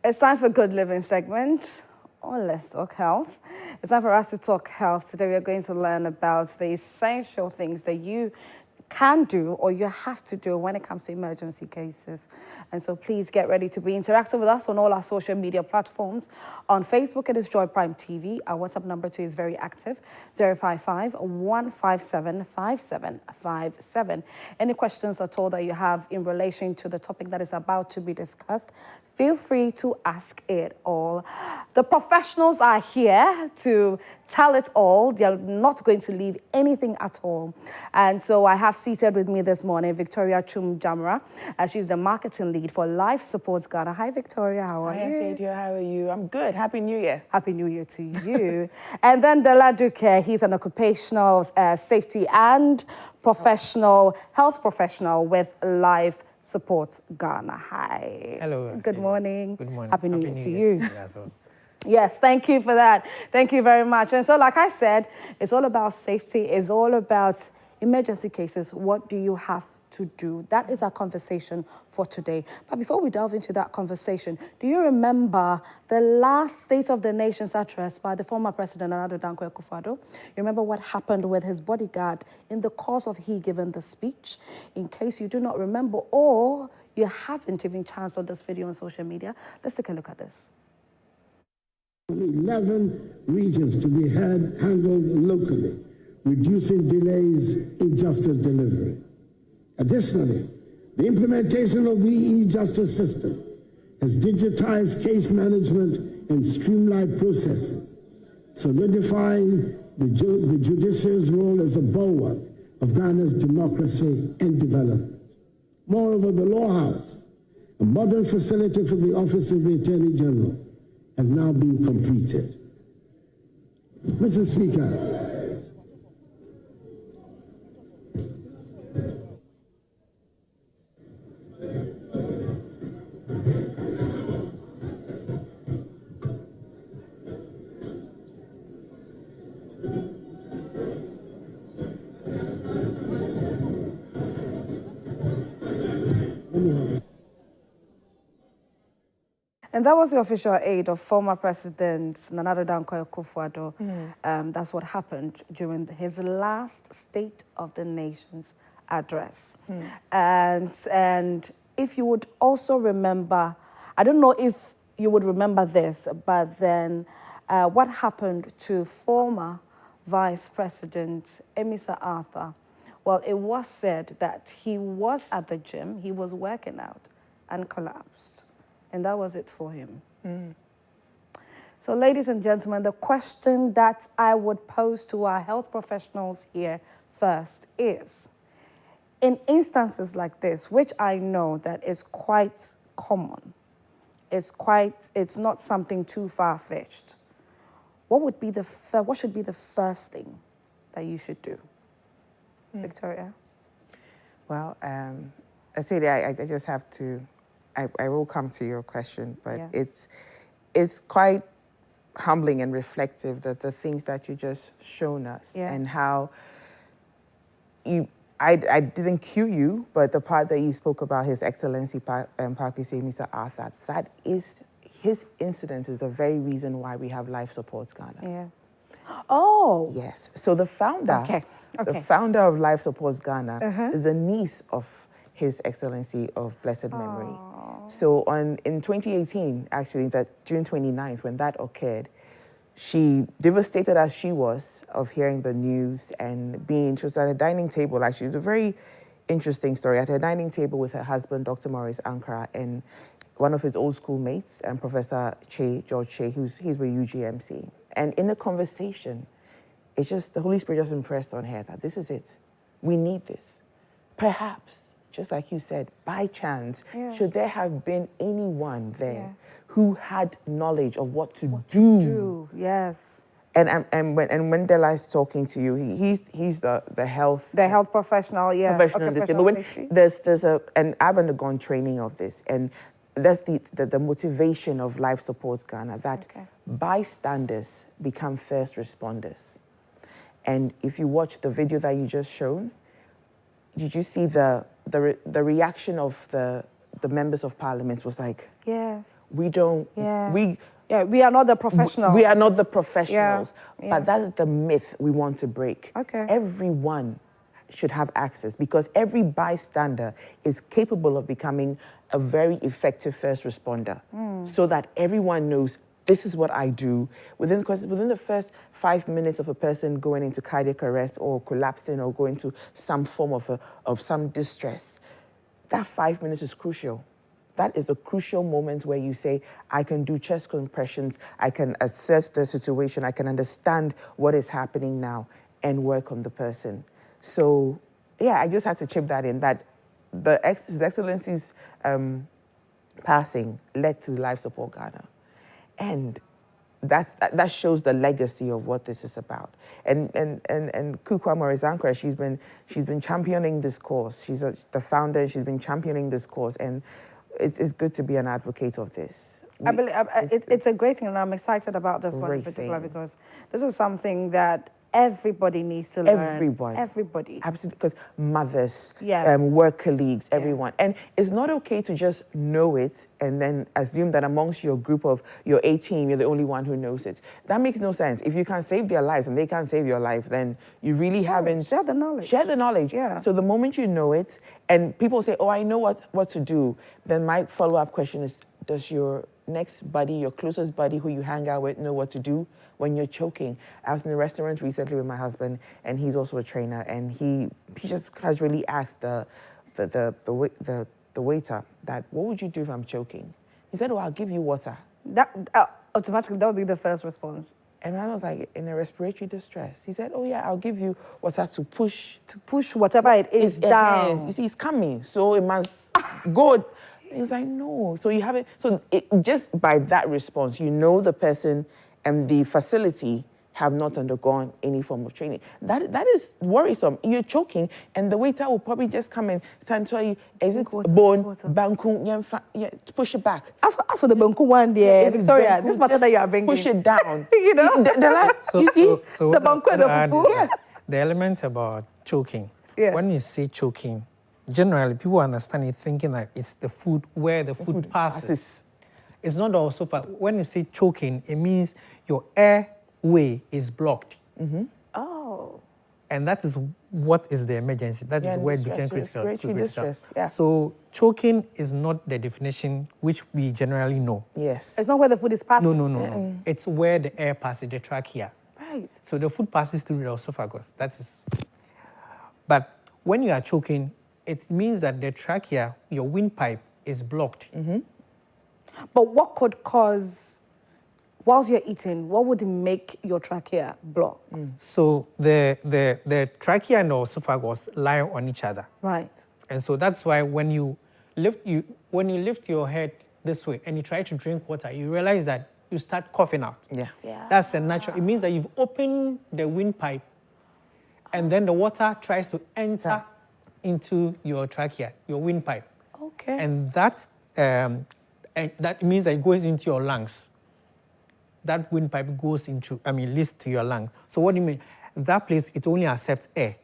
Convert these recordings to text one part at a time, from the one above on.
It's time for Good Living segment, or Let's Talk Health. It's time for us to talk health. Today we are going to learn about the essential things that you can do or you have to do when it comes to emergency cases. And so please get ready to be interactive with us on all our social media platforms. On Facebook, it is Joy Prime TV. Our WhatsApp number too is very active, 055-157-5757. Any questions at all that you have in relation to the topic that is about to be discussed, feel free to ask it all. The professionals are here to tell it all. They are not going to leave anything at all. And so I have seated with me this morning Victoria Chum-Jamra. She's the marketing lead for Life Support Ghana. Hi, Victoria. How are you? Hi, Sadia. How are you? I'm good. Happy New Year. Happy New Year to you. And then Dela Duque. He's an occupational safety and health professional with Life Support Ghana. Hi. Hello. Good morning. Good morning. Happy New Year to you. Yeah, so. Yes, thank you for that. Thank you very much. And so, like I said, it's all about safety. It's all about emergency cases. What do you have to do? That is our conversation for today. But before we delve into that conversation, do you remember the last State of the Nation's address by the former President, Nana Dankwa Akufo-Addo? You remember what happened with his bodyguard in the course of he giving the speech? In case you do not remember or you haven't even chanced on this video on social media, let's take a look at this. 11 regions to be handled locally, reducing delays in justice delivery. Additionally, the implementation of the e-justice system has digitized case management and streamlined processes, solidifying the judiciary's role as a bulwark of Ghana's democracy and development. Moreover, the Law House, a modern facility for the Office of the Attorney General, has now been completed. Mr. Speaker, And that was the official aid of former President Nana Dankwa Akufo-Addo. That's what happened during his last State of the Nation's address. And if you would also remember, I don't know if you would remember this, but then what happened to former Vice President Amissah-Arthur? Well, it was said that he was at the gym, he was working out and collapsed. And that was it for him. So, ladies and gentlemen, the question that I would pose to our health professionals here first is, in instances like this, which I know that is quite common, it's not something too far-fetched, what should be the first thing that you should do? Victoria? Well, Sadia, I just have to, I will come to your question, but yeah. It's quite humbling and reflective that the things that you just shown us and how I didn't cue you, but the part that you spoke about His Excellency Amissah-Arthur, that is, his incident is the very reason why we have Life Support Ghana. Yeah. Oh. Yes. So the founder, the founder of Life Support Ghana is a niece of His Excellency of blessed memory. So in 2018, actually, that June 29th, when that occurred, she, devastated as she was of hearing the news and she was at a dining table, actually. It's a very interesting story. At a dining table with her husband, Dr. Maurice Ankara, and one of his old school mates, and Professor George Che, he's with UGMC. And in a conversation, it's just, the Holy Spirit just impressed on her that this is it. We need this. Perhaps, just like you said, by chance, should there have been anyone there who had knowledge of what to do? Yes. And when Dela is talking to you, he's the health professional, professional in this game. But when and I've undergone training of this, and that's the motivation of Life Support Ghana, that bystanders become first responders. And if you watch the video that you just shown, did you see the reaction of the members of parliament was like, we don't, we are not the professionals. We are not the professionals, Yeah. but that is the myth we want to break. Okay. Everyone should have access because every bystander is capable of becoming a very effective first responder so that everyone knows this is what I do. Because within the first 5 minutes of a person going into cardiac arrest or collapsing or going to some form of some distress, that 5 minutes is crucial. That is the crucial moment where you say, I can do chest compressions, I can assess the situation, I can understand what is happening now and work on the person. So, yeah, I just had to chip that in, that His Excellency's passing led to Life Support Ghana. And that shows the legacy of what this is about. And Kukwa Morizankwa, she's been championing this cause. She's the founder, and she's been championing this cause. And it's good to be an advocate of this. I believe it's a great thing, and I'm excited about this one in particular because this is something that everybody needs to learn. Everybody. Absolutely, because mothers, work colleagues, everyone. And it's not okay to just know it and then assume that amongst your group of your 18, you're the only one who knows it. That makes no sense. If you can save their lives and they can't save your life, then you really haven't... Share the knowledge. Share the knowledge. Yeah. So the moment you know it, and people say, oh, I know what to do, then my follow-up question is, does your next buddy, your closest buddy who you hang out with know what to do when you're choking? I was in a restaurant recently with my husband, and he's also a trainer, and he just casually asked the waiter that, what would you do if I'm choking? He said, oh, I'll give you water. That automatically, that would be the first response. And I was like, in a respiratory distress. He said, oh yeah, I'll give you water to push. To push whatever it is down. You see, it's coming, so it must go. He was like, no. So you have it. So just by that response, you know the person and the facility have not undergone any form of training. That is worrisome. You're choking, and the waiter will probably just come and tell you, is it bone, banku, push it back. As for the banku one there, Victoria, this matter that you are bringing. Push it down. You know? You see? So the banku and the fufu. The element about choking. When you say choking, generally, people understand it thinking that it's the food, where the food passes. It's not also, when you say choking, it means your airway is blocked. Oh. And that is what is the emergency. That is where it became critical. Yeah. So choking is not the definition which we generally know. Yes. It's not where the food is passing. No. It's where the air passes, the trachea. Right. So the food passes through the esophagus. That is. But when you are choking, it means that the trachea, your windpipe, is blocked. But what could cause, whilst you're eating, what would make your trachea block? So the trachea and the esophagus lie on each other. Right. And so that's why when you lift your head this way and you try to drink water, you realize that you start coughing out. Yeah. That's a natural. It means that you've opened the windpipe, and then the water tries to enter into your trachea, your windpipe. Okay. And that means that it goes into your lungs. That windpipe goes leads to your lungs. So what do you mean? That place, it only accepts air.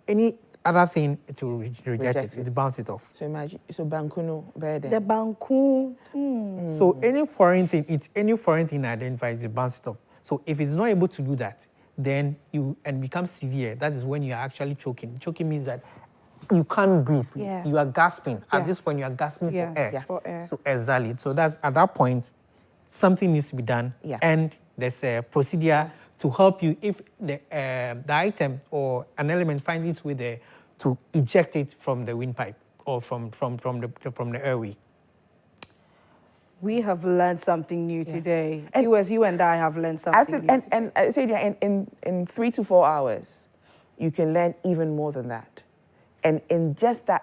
Any other thing, it will reject it. It bounce it off. So imagine, so banku no better. The banku. So any foreign thing identified, it bounce it off. So if it's not able to do that, then become severe. That is when you are actually choking. Choking means that you can't breathe. Yeah. You are gasping. Yes. At this point, you are gasping for air. Yeah. For air. So exactly. So that's at that point, something needs to be done. Yeah. And there's a procedure to help you if the item or an element finds its way there to eject it from the windpipe or from the airway. We have learned something new today. And you and I have learned something new. And I said, in 3 to 4 hours, you can learn even more than that. And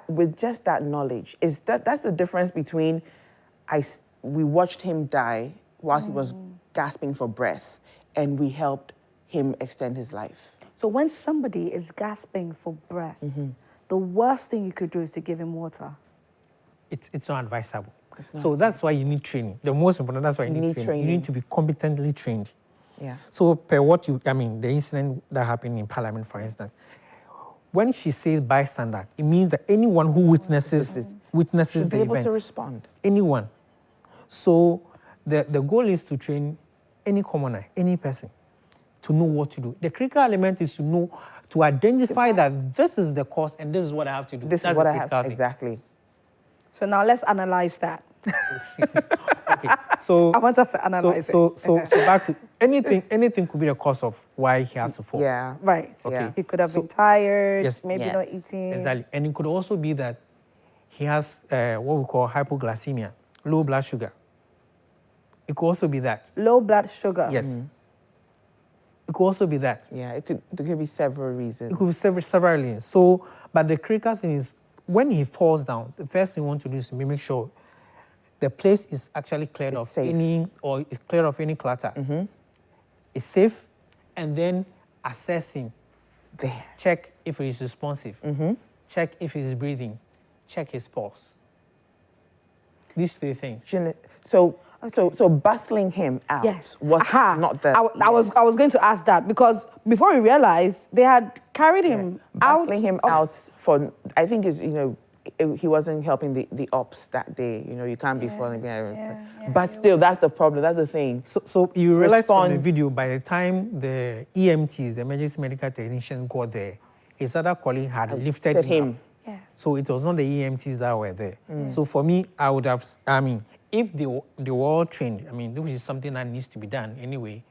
with just that knowledge, that's the difference between we watched him die whilst he was gasping for breath, and we helped him extend his life. So when somebody is gasping for breath, the worst thing you could do is to give him water. It's not advisable. So that's why you need training. The most important, that's why you need training. You need to be competently trained. Yeah. So per the incident that happened in Parliament, for instance, when she says bystander, it means that anyone who witnesses should the be able event. to respond. Anyone. So the goal is to train any commoner, any person, to know what to do. The critical element is to know, to identify that this is the cause and this is what I have to do. This is what I have, exactly. So now let's analyze that. Okay, so I want us to analyze so back to anything could be the cause of why he has to fall. Yeah. Right. Okay. Yeah. He could have been tired, Yes. maybe Yes. not eating. Exactly. And it could also be that he has what we call hypoglycemia, low blood sugar. It could also be that. Low blood sugar. Yes. It could also be that. Yeah, there could be several reasons. It could be several reasons. So, but the critical thing is when he falls down, the first thing you want to do is to make sure the place is actually cleared of safe. any clutter. It's safe, and then assessing. There. Check if he is responsive. Check if he's breathing. Check his pulse. These 3 things. So bustling him out was not the... I was going to ask that, because before we realized, they had carried him out. Bustling him out for, I think it's, he wasn't helping the ops that day. You can't be falling behind. But still, that's the problem. That's the thing. So you realize from the video, by the time the EMTs, the emergency medical technicians, got there, his other colleague had lifted him. Yes. So it was not the EMTs that were there. So for me, I would have, if they were all trained, this is something that needs to be done anyway.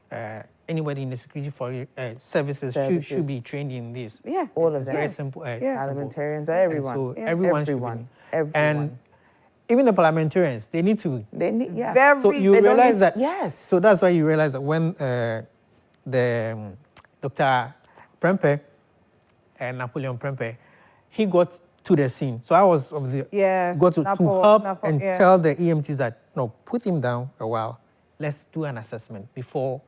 Anybody in the security for services should be trained in this. Yeah. All of It's them. very simple. Parliamentarians, everyone. So everyone should Everyone. And even the parliamentarians, they need to. They need, yeah. So you realize that. Yes. So that's why you realize that when Dr. Prempeh and Napoleon Prempeh, he got to the scene. So I was of the got to help and tell the EMTs that no, put him down a while. Let's do an assessment before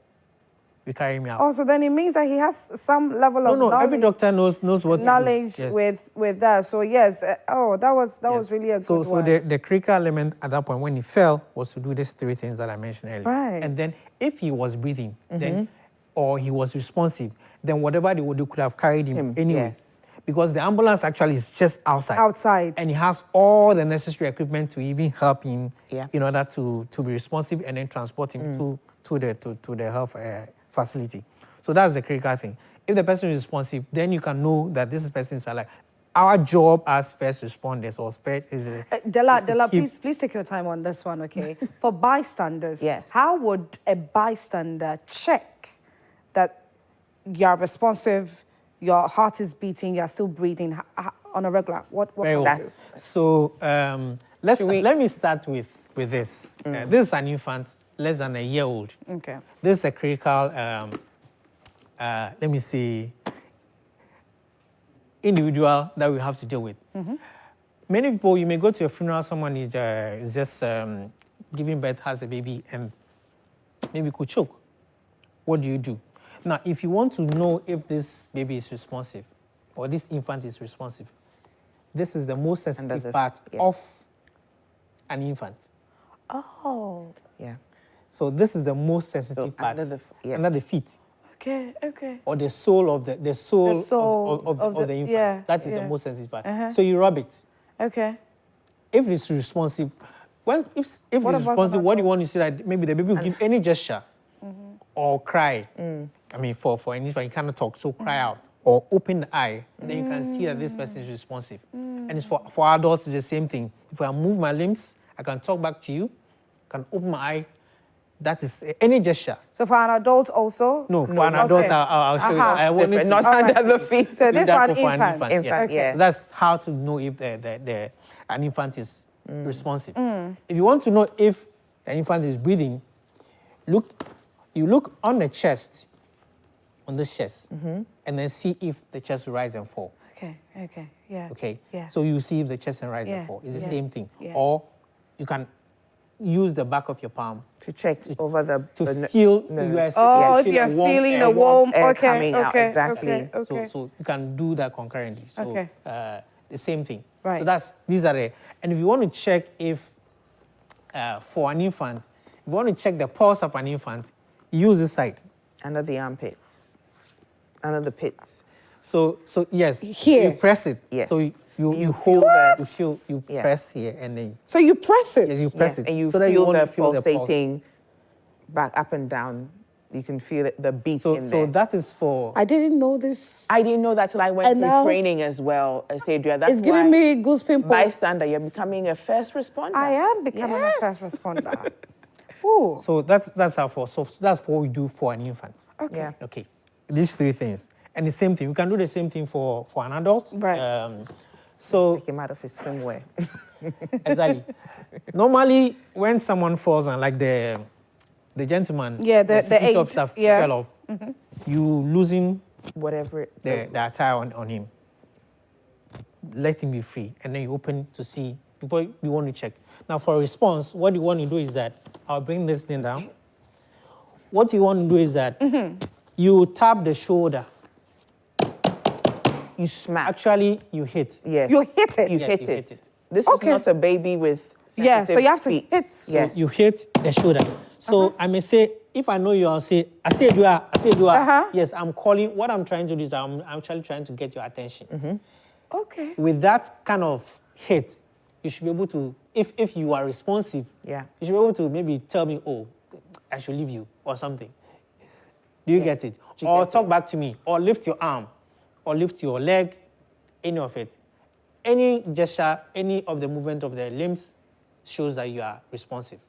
we carry him out. Oh, so then it means that he has some level of knowledge. Every doctor knows what knowledge to do. Yes. with that. So yes, that was really a good one. So the critical element at that point when he fell was to do these 3 things that I mentioned earlier. Right. And then if he was breathing, then or he was responsive, then whatever they would do could have carried him anyway. Yes. Because the ambulance actually is just outside. Outside. And he has all the necessary equipment to even help him in order to be responsive and then transport him to the health facility. So that's the critical thing. If the person is responsive, then you can know that this person is alive. Our job as first responders or first is... Della, please take your time on this one, okay? For bystanders, how would a bystander check that you're responsive, your heart is beating, you're still breathing on a regular? What that's so let me start with this. This is an infant, less than a year old. Okay. This is a critical, let me see, individual that we have to deal with. Many people, you may go to a funeral, someone is just giving birth, has a baby, and maybe could choke. What do you do? Now, if you want to know if this baby is responsive or this infant is responsive, this is the most sensitive part of an infant. Oh. Yeah. So this is the most sensitive part. Under the feet. Okay. Or the sole of the infant. Yeah, that is the most sensitive part. So you rub it. Okay. If it's responsive, if it's responsive, what do you want to see? That maybe the baby will give any gesture or cry. For an infant, you cannot talk, so cry out or open the eye. Then you can see that this person is responsive. And it's for adults, it's the same thing. If I move my limbs, I can talk back to you. I can open my eye. That is any gesture. So for an adult also? No, for an adult, I'll show you. I want it not under the feet. So this one, infant. Yes. Yeah. So that's how to know if an infant is responsive. If you want to know if the infant is breathing, you look on the chest, on this chest, and then see if the chest will rise and fall. Okay, yeah. Okay. Yeah. So you see if the chest will rise and fall. It's the same thing. Yeah. Or you can use the back of your palm to check over the feel. If you're feeling the warm air coming out, exactly. Okay. So you can do that concurrently. So the same thing. Right. So these are the. And if you want to check if for an infant, if you want to check the pulse of an infant, use this side. Under the armpits. Under the pits. So yes, here you press it. Yes. So you You feel you press here and then. So you press it. Yes, you press it. And you so that feel the feel pulsating back up and down. You can feel it, the beat in there. So that is for... I didn't know this. I didn't know that till I went through training as well, Cedria. That's it's giving me goose pimples. Bystander, you're becoming a first responder. I am becoming a first responder. Ooh. So that's how for. So that's what we do for an infant. Okay. Yeah. Okay. These three things. And the same thing. We can do the same thing for an adult. Right. So take him out of his swimwear. Exactly. Normally, when someone falls and like the gentleman, the security officer fell off, you losing whatever the attire on him. Let him be free, and then you open to see before you want to check. Now, for a response, what you want to do is that I'll bring this thing down. What you want to do is that you tap the shoulder. You smack. Actually, you hit. Yes. You hit it. You hit it. This is not a baby with so you have to hit. So you hit the shoulder. So I may say, if I know you, I'll say, I say, yes, I'm calling. What I'm trying to do is I'm actually trying to get your attention. Okay. With that kind of hit, you should be able to, if you are responsive, you should be able to maybe tell me, oh, I should leave you or something. Do you get it? Or talk back to me, or lift your arm, or lift your leg, any of it. Any gesture, any of the movement of the limbs shows that you are responsive.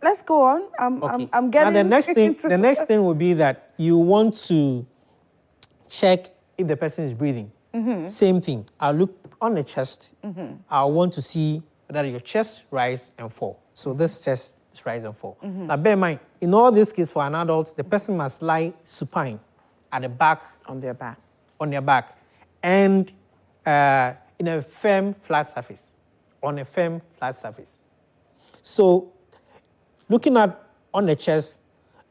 Let's go on. I'm getting. Now the next thing will be that you want to check if the person is breathing. Same thing. I'll look on the chest. I want to see that your chest rise and fall. So this chest is rise and fall. Now bear in mind, in all these cases for an adult, the person must lie supine at the back. On their back. On their back. And in a firm, flat surface. On a firm, flat surface. So looking at on the chest,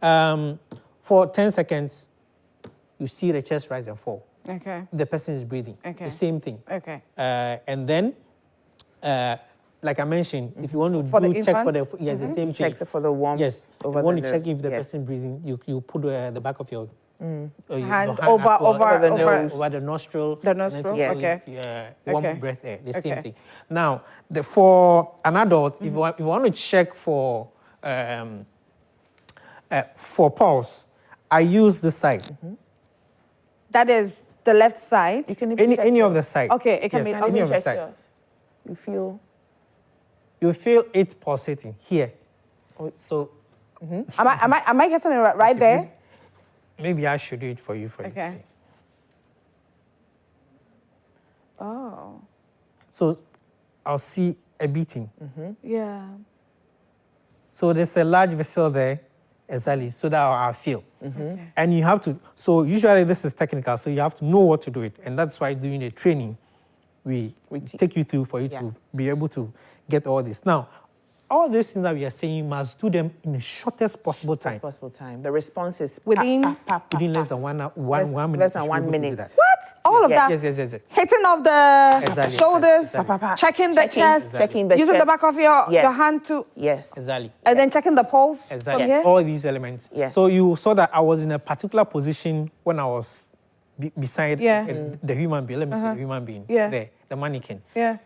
for 10 seconds, you see the chest rise and fall. Okay. The person is breathing. Okay. The same thing. Okay. And then, like I mentioned, if you want to check for the the same thing. Check for the warmth. Yes. Over you want the to check if the person is breathing. You put the back of your hand over the nostril. The nostril. Okay. Warm breath air. The same thing. Now, for an adult, if you want to check for pulse, I use this side. That is the left side. You can even any of the side. Okay, it can be any of the side. You feel it pulsating here. So, am I getting it right there? Maybe I should do it for you Okay. Oh. So I'll see a beating. Yeah. So there's a large vessel there, exactly, so that I'll feel. Okay. And you have to, so usually this is technical, so you have to know what to do it. And that's why during the training, we take you through for you to be able to get all this. Now, all these things that we are saying, you must do them in the shortest possible time. The response is within less than one minute. Less than 1 minute. What? All of that? Yes. Hitting of the shoulders, checking the chest, using the back of your hand to... Yes. Exactly. And then checking the pulse. Exactly. From here? All these elements. Yes. So you saw that I was in a particular position when I was beside the human being. Let me say the human being there, the mannequin. Yeah.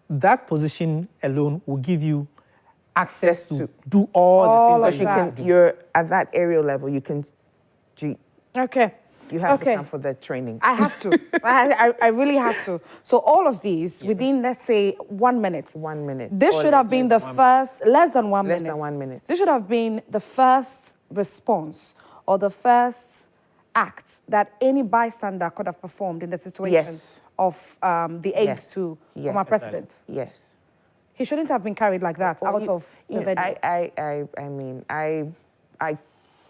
That position alone will give you access to do all the things that you can do. You're at that aerial level. You can. Okay. You have to come for the training. I have to. I really have to. So all of these within, let's say, 1 minute. 1 minute. This should have been the first, less than 1 minute. Less than 1 minute. This should have been the first response or the first act that any bystander could have performed in the situation of the aid to former president. Yes. He shouldn't have been carried like that out of the venue. I mean, I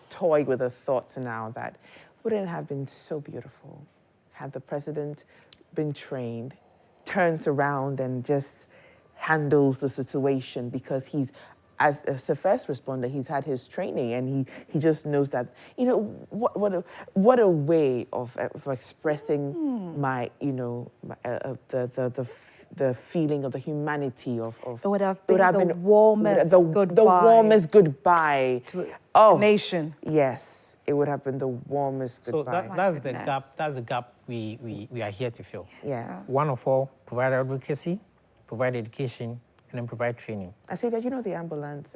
toy with the thoughts now that wouldn't it have been so beautiful had the president been trained, turns around and just handles the situation, because he's, as a first responder, he's had his training and he just knows that, you know, what a way of expressing my, you know, the feeling of the humanity of it would have been the warmest goodbye. The warmest goodbye to a nation. Yes. it would have been the warmest goodbye. So that's the gap. That's the gap we are here to fill. Yes. One of all, provide advocacy, provide education, and then provide training. I see that you know the ambulance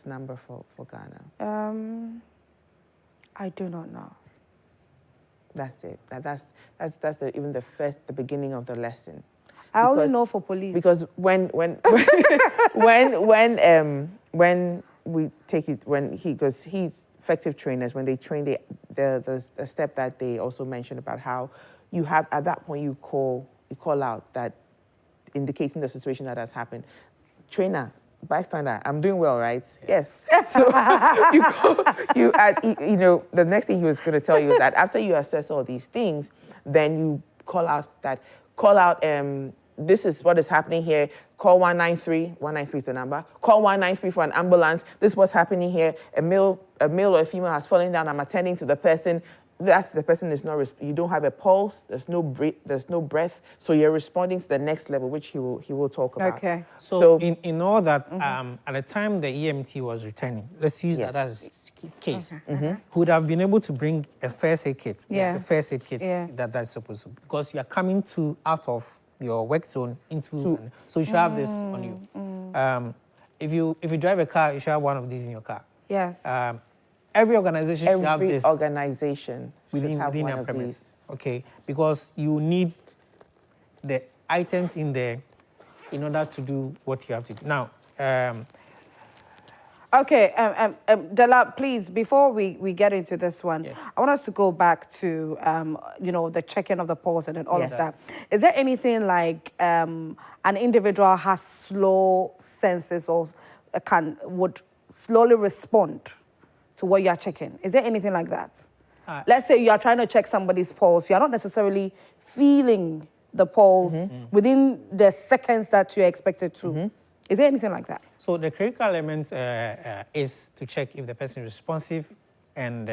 number for Ghana. I do not know. That's it. That's the beginning of the lesson. I only know for police. Because when we take it, because he's effective trainers, when they train, the step that they also mentioned about how you have, at that point, you call out that indicating the situation that has happened. Trainer, bystander, I'm doing well, right? Yes. So the next thing he was going to tell you is that after you assess all these things, then you call out, this is what is happening here. Call 193. 193 is the number. Call 193 for an ambulance. This is what's happening here. A male or a female has fallen down. I'm attending to the person. The person is not. You don't have a pulse. There's no breath. So you're responding to the next level, which he will talk about. Okay. So in all that, at the time the EMT was returning, let's use that as a case. Okay. Who would have been able to bring a first aid kit. Yeah. It's a first aid kit that's supposed to, because you are coming out of your work zone into, so you should have this on you. If you drive a car, you should have one of these in your car. Yes. Every organization should have this. Every organization within their premise. Okay, because you need the items in there in order to do what you have to do. Now, okay, Dela, please, before we get into this one, yes. I want us to go back to, the checking of the pulse and all yes. of that. Is there anything like an individual has slow senses or would slowly respond to what you are checking? Is there anything like that? Let's say you are trying to check somebody's pulse. You are not necessarily feeling the pulse within the seconds that you're expected to. Is there anything like that? So the critical element is to check if the person is responsive and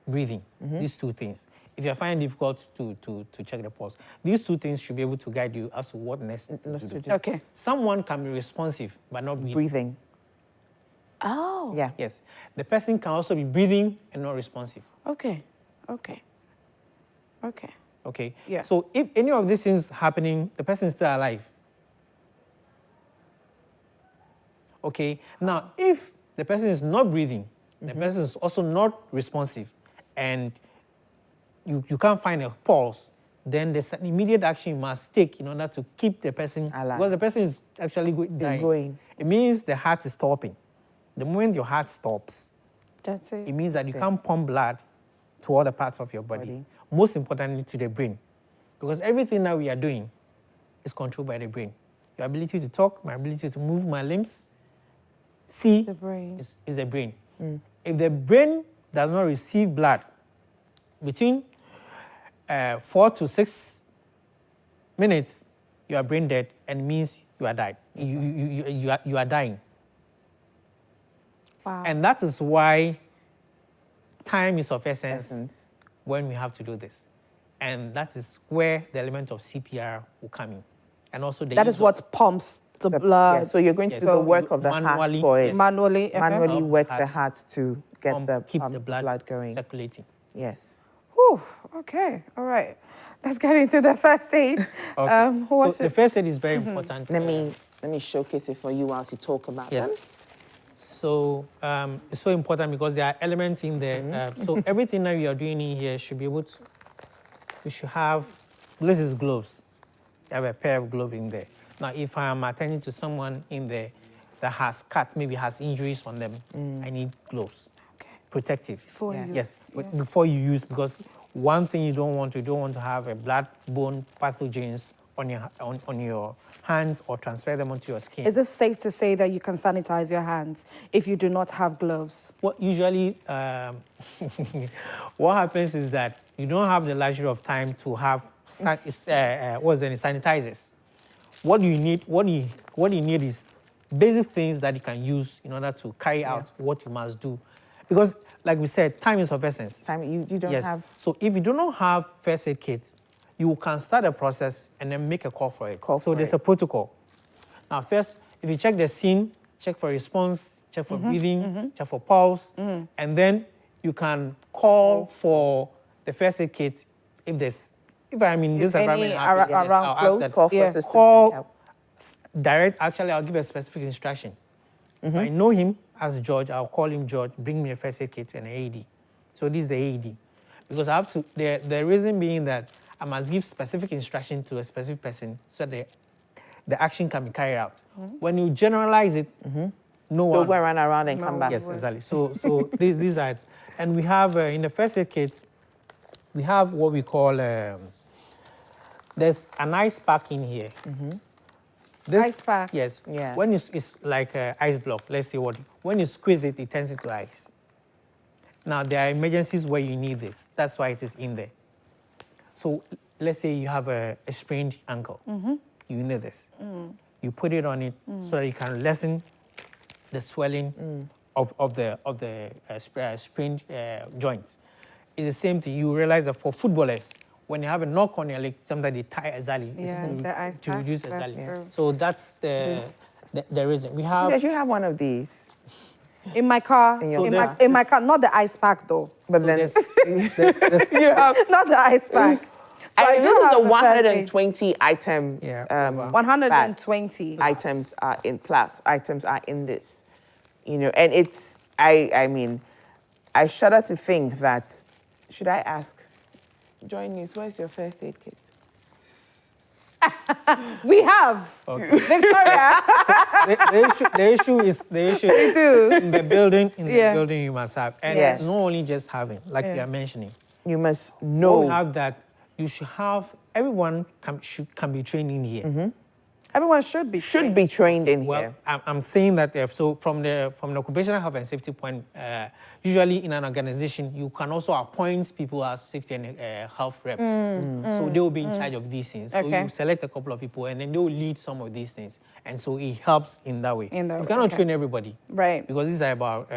breathing. These two things. If you're finding it difficult to check the pulse, these two things should be able to guide you as to what next to do. Okay. Someone can be responsive but not breathing. Oh. Yeah. Yes. The person can also be breathing and not responsive. Okay. Yeah. So if any of these things happening, the person is still alive. Okay. Now, if the person is not breathing, the person is also not responsive, and you can't find a pulse, then there's an immediate action you must take in order to keep the person alive. Because the person is actually dying. It means the heart is stopping. The moment your heart stops, that's it. It means that you can't pump blood to other parts of your body. Most importantly, to the brain. Because everything that we are doing is controlled by the brain. Your ability to talk, my ability to move my limbs, see, the brain. Is the brain. If the brain does not receive blood between 4 to 6 minutes, you are brain dead, and means you are died. You are dying. Wow. And that is why time is of essence when we have to do this. And that is where the element of CPR will come in. And also that is what pumps the blood. Yeah, so you're going to do the work of the heart for it. Manually work the heart to get keep the blood going. Circulating. Yes. Whew, okay, all right. Let's get into the first aid. So the first aid is very important. Let me showcase it for you whilst you talk about them. So it's so important because there are elements in there. So everything that you are doing in here should be able to, you should have, this is gloves. You have a pair of gloves in there. Now, if I am attending to someone in there that has cut, maybe has injuries on them, I need gloves. Okay. Protective. Before you use, because one thing you don't want to have a blood-borne pathogens on your hands or transfer them onto your skin. Is it safe to say that you can sanitize your hands if you do not have gloves? Well, usually, what happens is that you don't have the luxury of time to have sanitizers. What you need is basic things that you can use in order to carry out what you must do, because, like we said, time is of essence. Time you don't have. So if you do not have first aid kit, you can start a process and then make a call for it. There's a protocol. Now, first, if you check the scene, check for response, check for breathing, check for pulse, and then you can call for the first aid kit if I'm in this environment, around close, call direct. Actually, I'll give a specific instruction. If I know him as George, I'll call him George, bring me a first aid kit and an AED. So this is the AED. Because I have to, the reason being that I must give specific instruction to a specific person so that the action can be carried out. When you generalize it, no one... Don't go around and come back. Yes, exactly. So these are... And we have, in the first aid kit, we have what we call... there's an ice pack in here. This, ice pack? Yes. Yeah. When it's like an ice block, let's say when you squeeze it, it turns into ice. Now, there are emergencies where you need this. That's why it is in there. So let's say you have a sprained ankle. You need this. You put it on it so that you can lessen the swelling of the sprained joints. It's the same thing. You realize that for footballers, when you have a knock on your leg, sometimes they tie exactly. To reduce exactly. So that's the reason. We have... Did you have one of these? In my car, in my car, not the ice pack though. But so then you have not the ice pack. So I mean, this is the 120 item. 120 items are in items are in this, you know, and it's I mean, I shudder to think that. Should I ask? Joy News, where's your first aid kit? We have Victoria. So the issue is in the building. In the building, you must have, and it's not only just having, like you are mentioning. You must know. You have that. You should have. Everyone can be trained in here. Everyone should be trained in here. Well, I'm saying that so from the occupational health and safety point, usually in an organization, you can also appoint people as safety and health reps. So they will be in charge of these things. So you select a couple of people, and then they will lead some of these things. And so it helps in that way. You cannot train everybody, right? Because these are about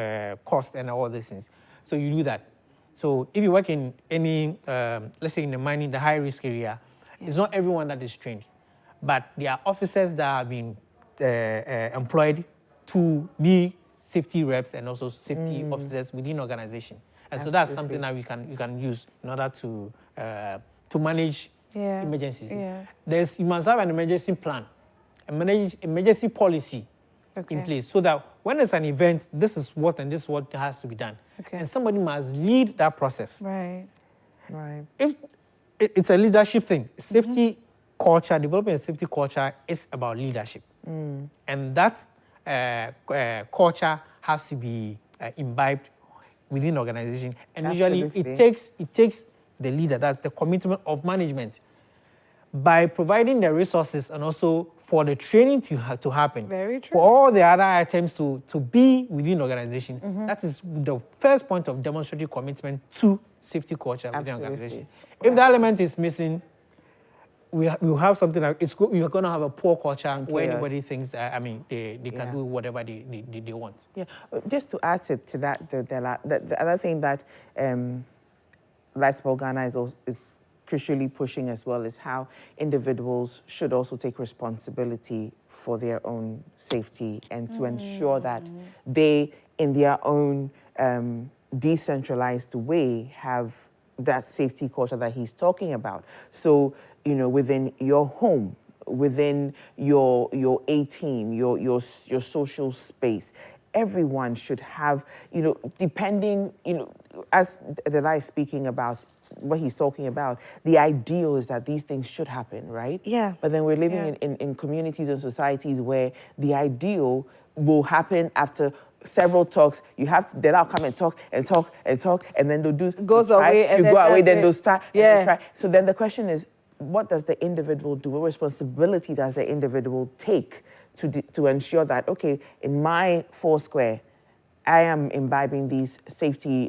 cost and all these things. So you do that. So if you work in any, let's say in the mining, the high risk area, it's not everyone that is trained. But there are officers that have been employed to be safety reps and also safety officers within the organization. And so that's something that you can use in order to manage emergencies. You must have an emergency plan, emergency policy in place, so that when there's an event, this is what and this is what has to be done. And somebody must lead that process. Right. If it's a leadership thing, safety culture, developing a safety culture is about leadership. And that culture has to be imbibed within the organization. And usually it takes the leader, that's the commitment of management, by providing the resources and also for the training to happen. Very true. For all the other items to be within the organization. That is the first point of demonstrating commitment to safety culture within the organization. If the element is missing, we have something like we are going to have a poor culture where anybody thinks that, they can do whatever they want. Yeah, just to add to that, the other thing that Life Support Ghana is crucially pushing as well is how individuals should also take responsibility for their own safety and to ensure that they, in their own decentralized way, have that safety culture that he's talking about. So, you know, within your home, within your A-team, your social space, everyone should have, you know, depending, you know, as Dela is speaking about what he's talking about, the ideal is that these things should happen, right? Yeah. But then we're living in communities and societies where the ideal will happen after several talks. You have to, then I'll come and talk, and then they'll do... Goes away, and you then go away, then they'll start, and yeah. they'll try. So then the question is, what does the individual do? What responsibility does the individual take to ensure that, okay, in my foursquare, I am imbibing these safety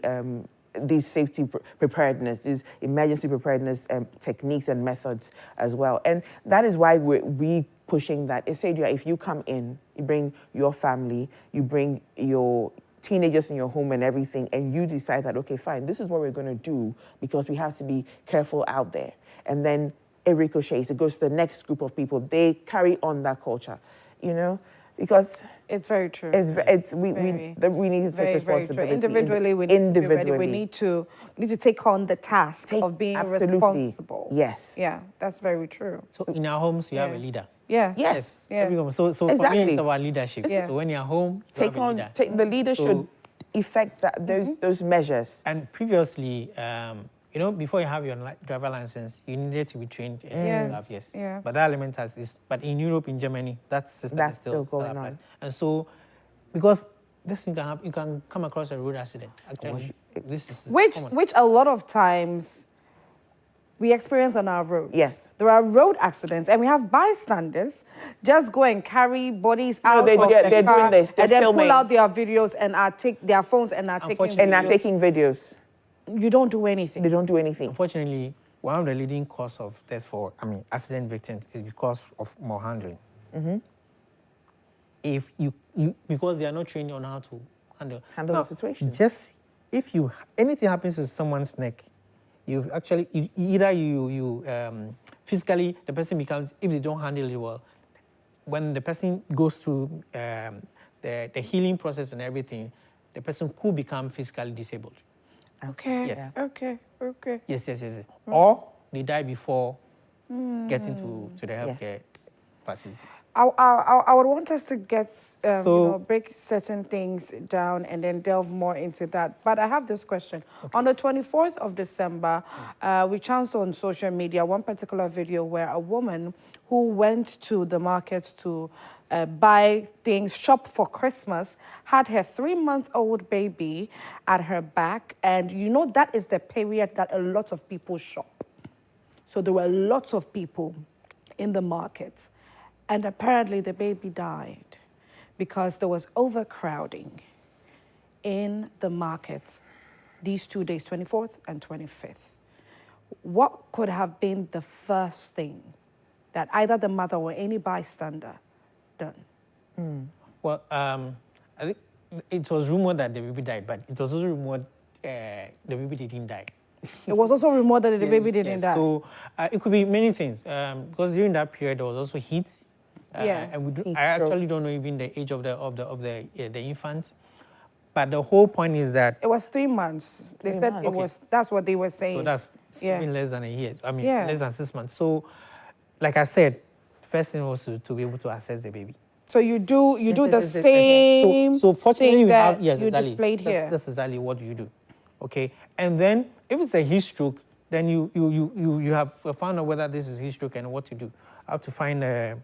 preparedness, these emergency preparedness techniques and methods as well. And that is why we pushing that. If you come in, you bring your family, you bring your teenagers in your home and everything, and you decide that, okay, fine, this is what we're going to do because we have to be careful out there. And then it ricochets, it goes to the next group of people. They carry on that culture, you know? because it's very true. we need to take responsibility. Individually, we need to be ready. We need to take on the task of being responsible. Yes. Yeah, that's very true. So in our homes, you have a leader. Yeah. Yes. Yeah. So exactly. for me, it's about leadership. Yeah. So when you're home, you have a leader. The leader should effect those measures. And previously, before you have your driver license, you needed to be trained to have yes. Yeah. But that element but in Europe, in Germany, that system is still going on. And so, because this thing can happen, you can come across a road accident. Actually, this is common. Which a lot of times we experience on our roads. Yes. There are road accidents, and we have bystanders just go and carry bodies out of the car, doing this. They're and then filming. pull out their videos and take their phones and are taking videos. You don't do anything. They don't do anything. Unfortunately, one of the leading cause of death for, accident victims is because of malhandling. If because they are not trained on how to handle the situation. Just if anything happens to someone's neck, either physically the person becomes, if they don't handle it well, when the person goes through the healing process and everything, the person could become physically disabled. Okay. Yes. Okay. Yes. Or they die before getting to the healthcare facility. I would want us to get break certain things down and then delve more into that. But I have this question. Okay. On the 24th of December, we chanced on social media one particular video where a woman who went to the market to buy things, shop for Christmas, had her 3-month-old baby at her back. And that is the period that a lot of people shop. So there were lots of people in the markets. And apparently the baby died because there was overcrowding in the markets these 2 days, 24th and 25th. What could have been the first thing that either the mother or any bystander done? Well, I think it was rumored that the baby died, but it was also rumored the baby didn't die. It was also rumored that the baby didn't die. So it could be many things because during that period there was also heat. And I actually don't know even the age of the infant, but the whole point is that it was 3 months. They said it was. That's what they were saying. So that's even less than a year. Less than 6 months. So, like I said, first thing was to be able to assess the baby. So you do the same. So fortunately, we have displayed here. That's exactly what you do. Okay, and then if it's a heat stroke, then you have found out whether this is heat stroke and what to do. How to find a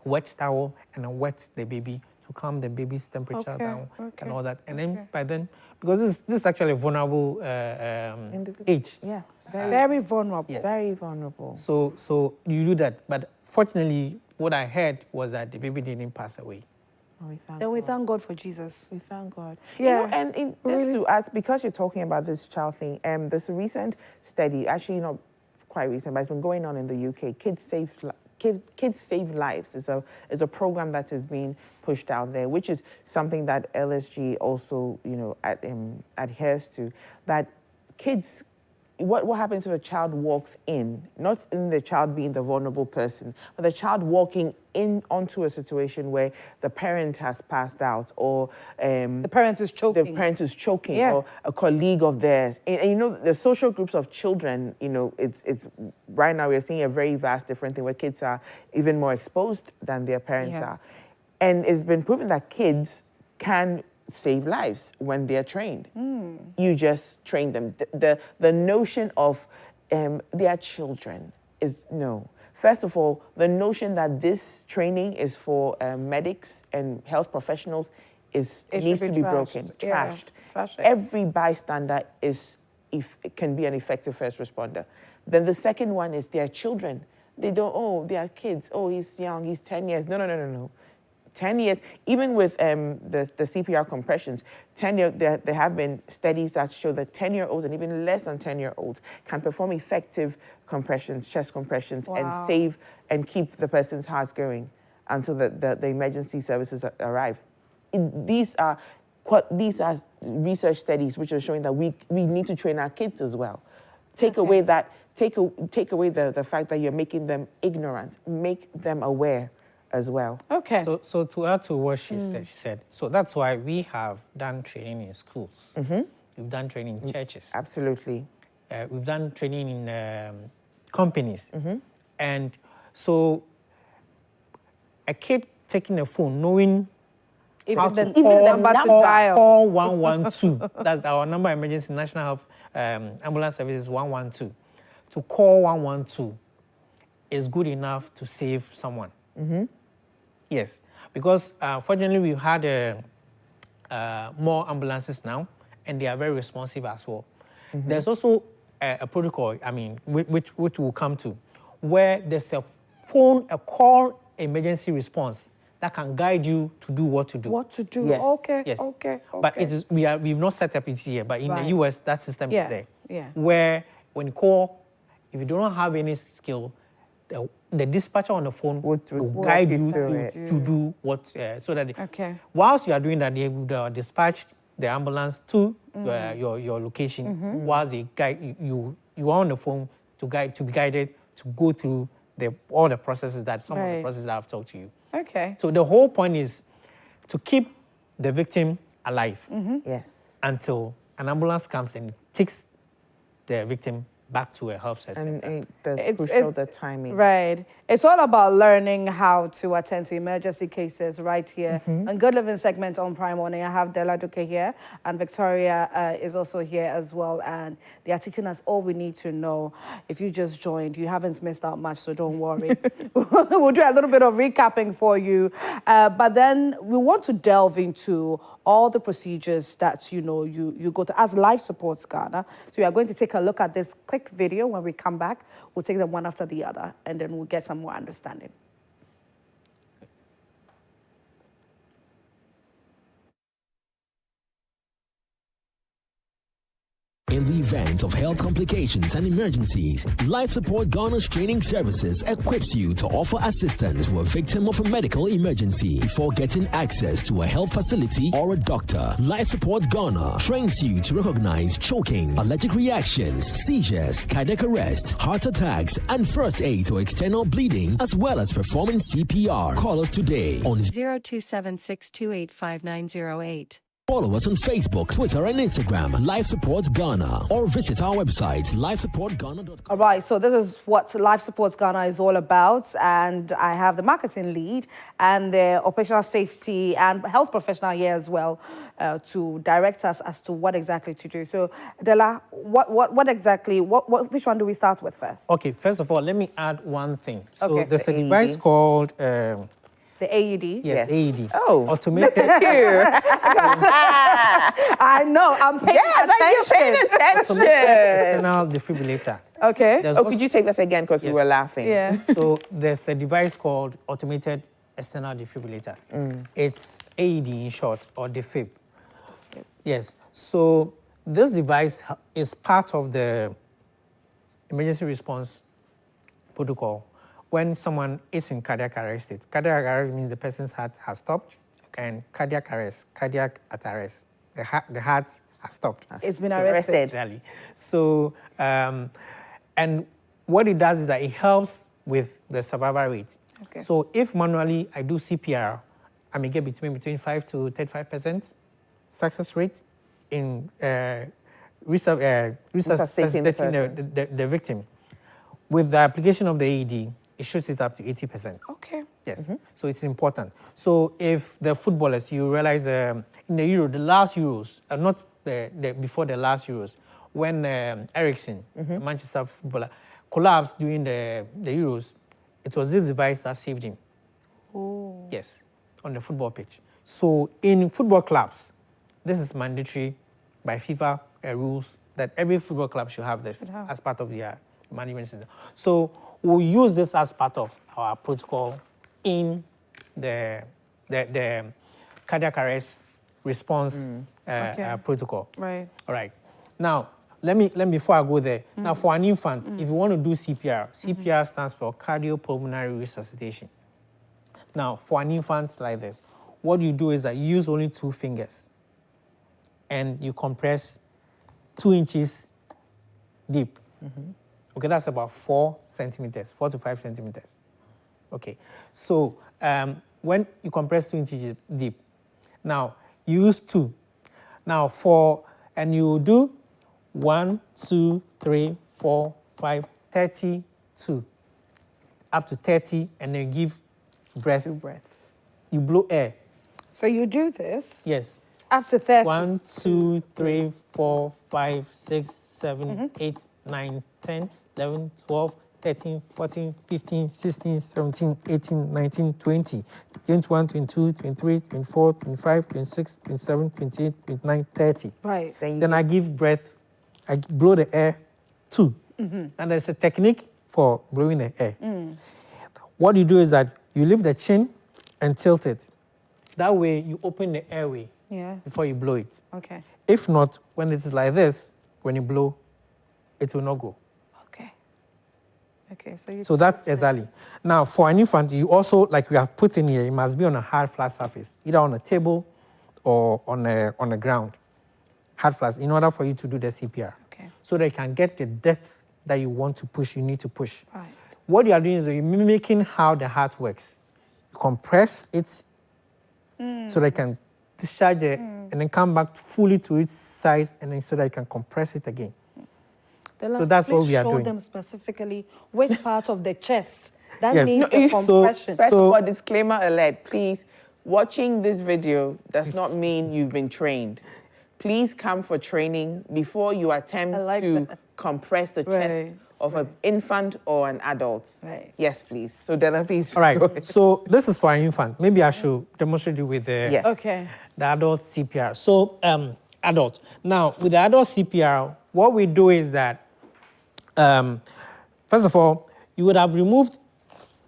wet towel and wet the baby to calm the baby's temperature down and all that. And then by then, because this is actually a vulnerable age. Yeah, very vulnerable. Yes. Very vulnerable. So you do that. But fortunately, what I heard was that the baby didn't pass away. Oh, we thank God for Jesus. We thank God. Yeah. And just to ask, because you're talking about this child thing, there's a recent study, actually not quite recent, but it's been going on in the UK. Kids Save Lives is a program that is being pushed out there, which is something that LSG also, adheres to. That kids, what happens if a child walks in, not in the child being the vulnerable person, but the child walking in onto a situation where the parent has passed out or the parent is choking, or a colleague of theirs. And the social groups of children, it's right now we're seeing a very vast different thing where kids are even more exposed than their parents are. And it's been proven that kids can save lives when they're trained. You just train them. The notion of they are children is no. First of all, the notion that this training is for medics and health professionals needs to be broken, trashed. Every bystander can be an effective first responder. Then the second one is they are children. They are kids. Oh, he's young, he's 10 years. No. 10 years, even with the CPR compressions, 10 years, there have been studies that show that 10-year-olds and even less than 10-year-olds can perform effective compressions, chest compressions, and save and keep the person's hearts going until the emergency services arrive. These are research studies which are showing that we need to train our kids as well. Take away the fact that you're making them ignorant, make them aware as well. Okay. So to add to what she said, so that's why we have done training in schools. We've done training in churches. Absolutely. We've done training in companies. And so a kid taking a phone, knowing how to call 112. That's our number of emergency national health ambulance services 112. To call 112 is good enough to save someone. Yes, because fortunately we've had more ambulances now, and they are very responsive as well. There's also a protocol, I mean, which we'll come to, where there's a call emergency response that can guide you to do what to do. What to do? Yes. Okay. Yes. Okay. But we've not set up it here, but in the US, that system is there. Yeah. Where when you call, if you don't have any skill, the dispatcher on the phone will guide you to do what, so that whilst you are doing that, they will dispatch the ambulance to your location, whilst they guide you are on the phone to be guided to go through all the processes that some of the processes that I've talked to you. Okay. So the whole point is to keep the victim alive. Yes. Until an ambulance comes and takes the victim back to a health center. And the timing. Right. It's all about learning how to attend to emergency cases right here. On Good Living segment on Prime Morning, I have Della Duke here, and Victoria is also here as well. And they are teaching us all we need to know. If you just joined, you haven't missed out much, so don't worry. We'll do a little bit of recapping for you. But then we want to delve into all the procedures that, you go to as Life Supports Ghana. So we are going to take a look at this quick video. When we come back, we'll take them one after the other, and then we'll get some more understanding. In the event of health complications and emergencies, Life Support Ghana's training services equips you to offer assistance to a victim of a medical emergency before getting access to a health facility or a doctor. Life Support Ghana trains you to recognize choking, allergic reactions, seizures, cardiac arrest, heart attacks, and first aid to external bleeding, as well as performing CPR. Call us today on 0276285908. Follow us on Facebook, Twitter, and Instagram, Life Support Ghana, or visit our website, lifesupportghana.com. All right, so this is what Life Supports Ghana is all about, and I have the marketing lead and the operational safety and health professional here as well to direct us as to what exactly to do. So, Della, which one do we start with first? Okay, first of all, let me add one thing. So okay. There's a device called... the AED? Yes, AED. Oh, automated. Thank you. I know, I'm paying attention. You're paying attention. External defibrillator. Okay. Could you take that again, because we were laughing? Yeah. So there's a device called automated external defibrillator. It's AED in short, or defib. Yes. So this device is part of the emergency response protocol. When someone is in cardiac arrest state, cardiac arrest means the person's heart has stopped, and cardiac arrest, cardiac at arrest, the heart has stopped. It's been arrested. Exactly. So, and what it does is that it helps with the survival rate. Okay. So if manually I do CPR, I may get between 5 to 35% success rate in resuscitating the victim. With the application of the AED, it shoots it up to 80%. Okay. Yes. So it's important. So if the footballers, you realize in the Euro, the last Euros, not before the last Euros, when Ericsson, the Manchester footballer, collapsed during the Euros, it was this device that saved him. Oh. Yes, on the football pitch. So in football clubs, this is mandatory by FIFA rules that every football club should have this as part of their management system. So we'll use this as part of our protocol in the cardiac arrest response protocol. Right. All right. Now, let me before I go there. Now, for an infant, if you want to do CPR, CPR stands for cardiopulmonary resuscitation. Now, for an infant like this, what you do is that you use only 2 fingers, and you compress 2 inches deep. Okay, that's about 4 centimeters, 4 to 5 centimeters. Okay. So when you compress 2 inches deep, now you use 2. Now and you do 1, 2, 3, 4, 5, 32, up to 30, and then give breath. 2 breaths. You blow air. So you do this? Yes. Up to 30. 1, 2, 3, 4, 5, 6, 7, 8, 9, 10, 11, 12, 13, 14, 15, 16, 17, 18, 19, 20, 21, 22, 23, 24, 25, 26, 27, 28, 29, 30. Right. Then I give breath. I blow the air 2. And there's a technique for blowing the air. What you do is that you lift the chin and tilt it. That way you open the airway before you blow it. Okay. If not, when it's like this, when you blow, it will not go. Okay. Okay, so that's exactly. Now, for an infant, you also, like we have put in here, it must be on a hard, flat surface, either on a table or on the ground. Hard, flat, in order for you to do the CPR. Okay. So that you can get the depth that you want to push, you need to push. Right. What you are doing is you're mimicking how the heart works. You compress it so that you can discharge it and then come back fully to its size, and then so that you can compress it again. So that's what we are doing. Show them specifically which part of the chest that Yes. needs the compression. First of all, disclaimer alert, please. Watching this video does not mean you've been trained. Please come for training before you attempt to compress the chest of an infant or an adult. Right. Yes, please. So Della, please. All right. So this is for an infant. Maybe I should demonstrate it with the adult CPR. So adult. Now, with the adult CPR, what we do is that, first of all, you would have removed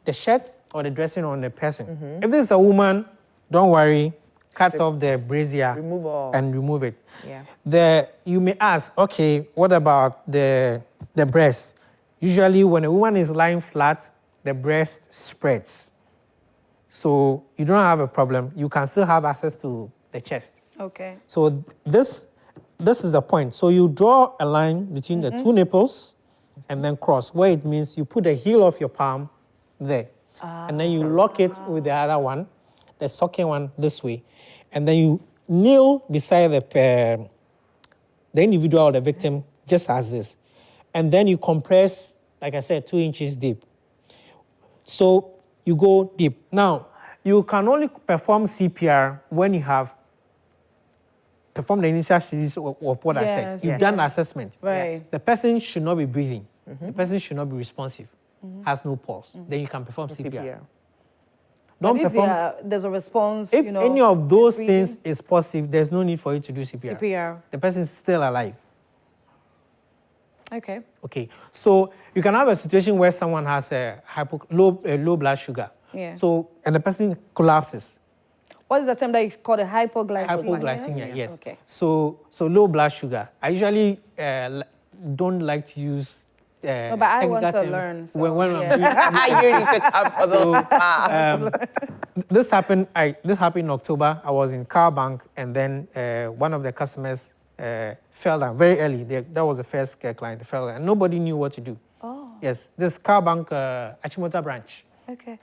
the shirt or the dressing on the person. If this is a woman, don't worry. Cut off the brassiere and remove it. Yeah. You may ask, okay, what about the breast? Usually when a woman is lying flat, the breast spreads. So you don't have a problem. You can still have access to the chest. Okay. So this is the point. So you draw a line between the 2 nipples and then cross, where it means you put the heel of your palm there. And then you lock it with the other one, the sucking one this way. And then you kneel beside the individual or the victim, just as this. And then you compress, like I said, 2 inches deep. So you go deep. Now, you can only perform CPR when you have performed the initial stages of what I said. You've done the assessment. Right. The person should not be breathing. The person should not be responsive, has no pulse. Then you can perform CPR. Don't perform. There's a response. If any of those things is positive, there's no need for you to do CPR. The person is still alive. Okay. Okay. So you can have a situation where someone has a low blood sugar. Yeah. So and the person collapses. What is the term that is called a hypoglycemia? Hypoglycemia, yes. Okay. So low blood sugar. I usually don't like to use. No, but I want to learn. So, when this happened in October. I was in car bank, and then one of the customers fell down very early. That was the first client. Fell down, and nobody knew what to do. Oh. Yes, this car bank, Achimota branch. Okay.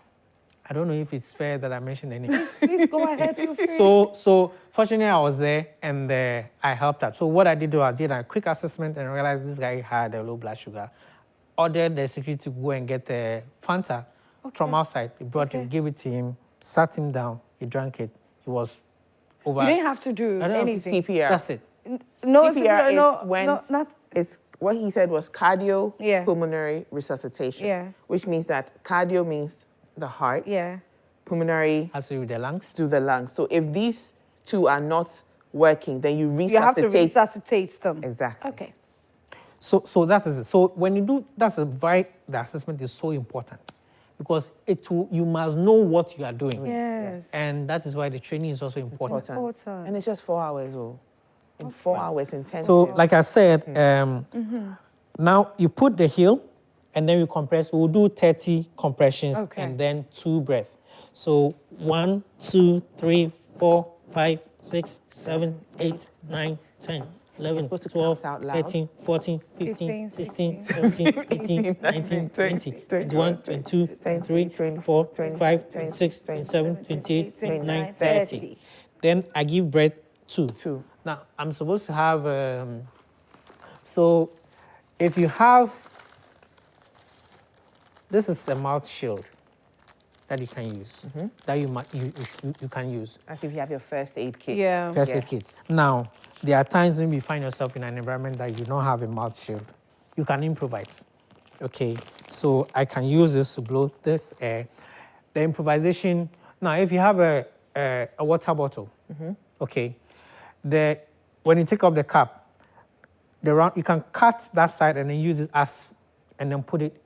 I don't know if it's fair that I mentioned the name. Please go ahead. Feel free. So fortunately, I was there, and I helped out. So what I did a quick assessment and realized this guy had a low blood sugar. Ordered the security to go and get the Fanta from outside. He brought it, gave it to him, sat him down, he drank it. He was over. You didn't have to do anything. CPR. That's it. No, CPR is when not. It's what he said was cardiopulmonary resuscitation. Yeah. Which means that cardio means the heart. Yeah. Pulmonary has to do with the lungs. To the lungs. So if these two are not working, then you resuscitate. You have to resuscitate them. Exactly. Okay. So that is it. So when you do, the assessment is so important because you must know what you are doing. Yes. And that is why the training is also important. And it's just 4 hours, in 4 hours, in 10 So like I said, now you put the heel and then you compress. We'll do 30 compressions and then 2 breaths. So 1, 2, 3, 4, 5, 6, 7, 8, 9, 10. 11, supposed to 12, count out loud. 13, 14, 15, 16, 16, 17, 18, 19, 20, 21, 22, 23, 24, 25, 26, 27, 28, 29, 30. Then I give breath 2. Now, I'm supposed to have, so if you have, this is a mouth shield that you can use, that you can use. As if you have your first aid kit. Yeah. First aid kit. Now, there are times when you find yourself in an environment that you don't have a mouth shield. You can improvise, okay? So I can use this to blow this air. The improvisation, now if you have a water bottle, okay, when you take off the cap, you can cut that side and then use it and then put it.